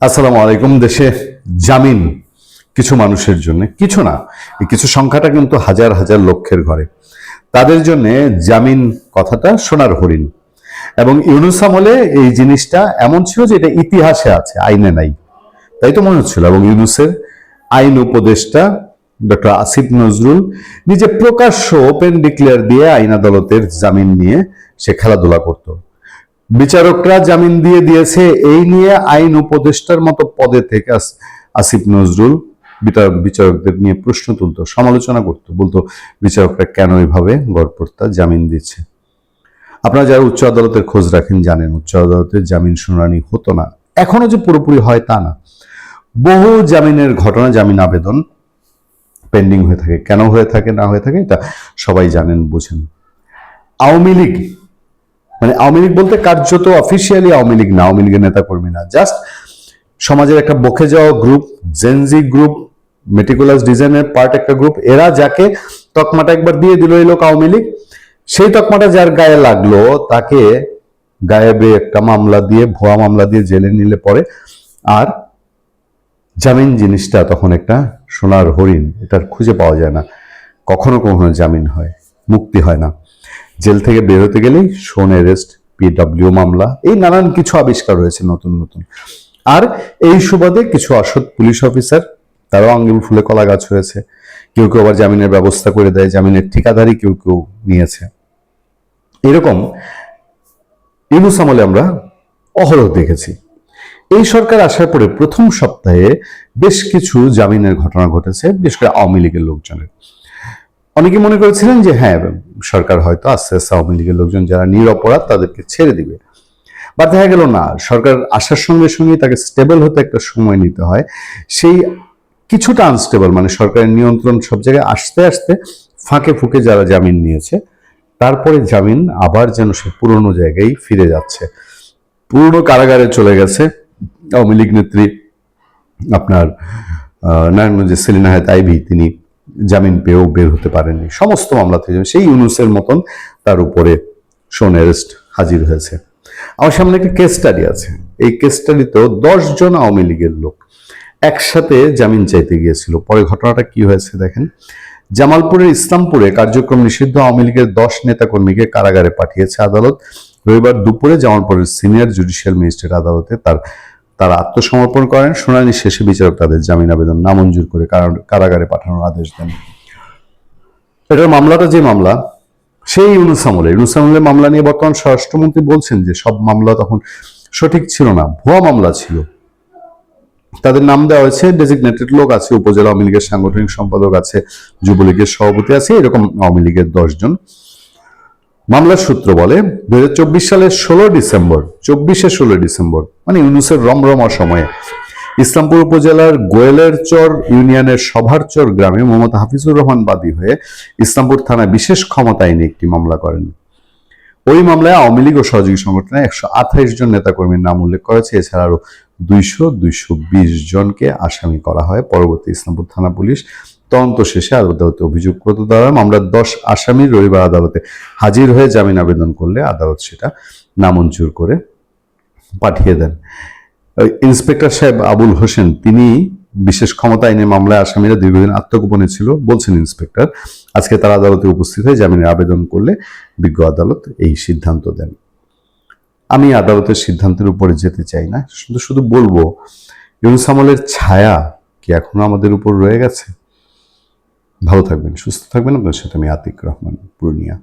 আসসালামু আলাইকুম। দেশে জামিন কিছু মানুষের জন্য, কিছু না, এই কিছু সংখ্যাটা কিন্তু হাজার হাজার লক্ষের ঘরে, তাদের জন্য জামিন কথাটা সোনার হরিণ। এবং ইউনূস আমলে এই জিনিসটা এমন ছিল যে এটা ইতিহাসে আছে, আইনে নাই, তাই তো মনে হচ্ছিল। এবং ইউনূসের আইন উপদেষ্টা ডক্টর আসিফ নজরুল নিজে প্রকাশ্য ওপেন ডিক্লেয়ার দিয়ে আইন আদালতের জামিন নিয়ে সে খেলাধুলা করত। বিচারকরা জামিন দিয়ে দিয়েছে, এই নিয়ে আইন উপদেষ্টার মতো পদে থেকে আসিফ নজরুল বিচারকদের নিয়ে প্রশ্ন তুলতো, সমালোচনা করতো, বলতো বিচারকরা কেন এইভাবে গড়পড়তা জামিন দিচ্ছে। আপনারা যারা উচ্চ আদালতের খোঁজ রাখেন জানেন, উচ্চ আদালতের জামিন শুনানি হতো না, এখনো যে পুরোপুরি হয় তা না। বহু জামিনের ঘটনা, জামিন আবেদন পেন্ডিং হয়ে থাকে। কেন হয়ে থাকে না হয়ে থাকে এটা সবাই জানেন, বুঝেন। আওয়ামী লীগ, মানে আওয়ামী লীগ বলতে কার্যত অফিসিয়ালি আওয়ামী লীগ না, আওয়ামী লীগের নেতা কর্মী না, জাস্ট সমাজের একটা বকে যাওয়া গ্রুপ, জেনজি গ্রুপ, মেটিকুলাস ডিজাইনের পার্ট একটা গ্রুপ। এরা যাকে তকমাটা একবার দিয়ে দিল এই লোক আওয়ামী লীগ, সেই তকমাটা যার গায়ে লাগলো তাকে গায়েবে একটা মামলা দিয়ে, ভুয়া মামলা দিয়ে জেলে নিলে পরে আর জামিন জিনিসটা তখন একটা সোনার হরিণ, এটা খুঁজে পাওয়া যায় না। কখনো কখনো জামিন হয়, মুক্তি হয় না। জেল থেকে বের হতে গেলেই শোন অ্যারেস্ট, পিডব্লিউ মামলা, এই নানান কিছু আবিষ্কার হয়েছে নতুন নতুন। আর এই সুবাদে কিছু অসৎ পুলিশ অফিসার, তারাও আঙ্গুল ফুলে কলা গাছ হয়েছে। কেউ কেউ আবার জামিনের ব্যবস্থা করে দেয়, জামিনের ঠিকাদারি কেউ কেউ নিয়েছে। এরকম ইউনূস আমলে আমরা অহরহ দেখেছি। এই সরকার আসার পরে প্রথম সপ্তাহে বেশ কিছু জামিনের ঘটনা ঘটেছে, বিশেষ করে আওয়ামী লীগের লোকজনের। অনেকে মনে করেছিলেন যে হ্যাঁ, সরকার হয়তো আস্তে আস্তে আওয়ামী লীগের লোকজন যারা নিরপরাধ তাদেরকে ছেড়ে দিবে। বা দেখা গেল না, সরকার আসার সঙ্গে সঙ্গে তাকে স্টেবল হতে একটা সময় নিতে হয়। সেই কিছুটা আনস্টেবল, মানে সরকারের নিয়ন্ত্রণ সব জায়গায় আসতে আসতে ফাঁকে ফুঁকে যারা জামিন নিয়েছে, তারপরে জামিন আবার যেন সে পুরনো জায়গায় ফিরে যাচ্ছে, পুরনো কারাগারে চলে গেছে। আওয়ামী লীগ নেত্রী আপনার নারায়ণগঞ্জের সেলিনা হায়াৎ আইভী, তিনি জামিন পেয়েও বের হতে পারেননি, সমস্ত মামলা থেকে সেই ইউনূসের মতন তার উপরে শোন অ্যারেস্ট হাজির হয়েছে। আমার সামনে একটা কেস স্টাডি আছে, এই কেস স্টাডিতেও 10 জন আওয়ামী লীগের লোক একসাথে জামিন চাইতে গিয়েছিল। পরে ঘটনাটা কি হয়েছে দেখেন। জামালপুরের ইসলামপুরে কার্যক্রম নিষিদ্ধ আওয়ামী লীগের 10 নেতাকর্মীকে কারাগারে পাঠিয়েছে আদালত। রবিবার দুপুরে জামালপুরের সিনিয়র জুডিশিয়াল ম্যাজিস্ট্রেট আদালতে তারা আত্মসমর্পণ করেন। শুনানি শেষে বিচারক তাদের জামিন আবেদন নামঞ্জুর করে কারাগারে পাঠানোর আদেশ দেন। এটার মামলাটা যে মামলা, সেই ইউনূস আমলে মামলা নিয়ে বর্তমান স্বরাষ্ট্রমন্ত্রী বলছেন যে সব মামলা তখন সঠিক ছিল না, ভুয়া মামলা ছিল। তাদের নাম দেওয়া হয়েছে, ডেজিগনেটেড লোক আছে, উপজেলা আওয়ামী লীগের সাংগঠনিক সম্পাদক আছে, যুবলীগের সভাপতি আছে, এরকম আওয়ামী লীগের 10 জন। মামলার সূত্র বলে 2024 সালের 16 ডিসেম্বর, মানে ইউনূসের রমরমা সময়ে ইসলামপুর উপজেলার গোয়েলের চর ইউনিয়নের সভারচর গ্রামে মোহাম্মদ হাফিজুর রহমান বাদী হয়ে ইসলামপুর থানায় বিশেষ ক্ষমতা আইনে একটি মামলা করেন। ওই মামলায় আওয়ামী লীগ ও সহযোগী সংগঠনের 128 জন নেতাকর্মীর নাম উল্লেখ করেছে। এছাড়া আরো 220 জনকে আসামি করা হয়। পরবর্তী ইসলামপুর থানা পুলিশ তদন্ত শেষে আদালতে অভিযোগ করতে দেওয়া হয়। মামলার 10 আসামি রবিবার আদালতে হাজির হয়ে জামিন আবেদন করলে আদালত সেটা নামঞ্জুর করে পাঠিয়ে দেন। ইন্সপেক্টর সাহেব আবুল হোসেন, তিনি বিশেষ ক্ষমতা আইনে মামলায় আসামিরা দীর্ঘদিন আত্মগোপনে ছিল বলছেন ইন্সপেক্টর। আজকে তারা আদালতে উপস্থিত হয়ে জামিনের আবেদন করলে বিজ্ঞ আদালত এই সিদ্ধান্ত দেন। আমি আদালতের সিদ্ধান্তের উপরে যেতে চাই না, শুধু বলবো ইউনূস আমলের ছায়া কি এখনো আমাদের উপর রয়ে গেছে? ভালো থাকবেন, সুস্থ থাকবেন। আপনার সাথে আমি আতিক রহমান, পূর্ণিয়া।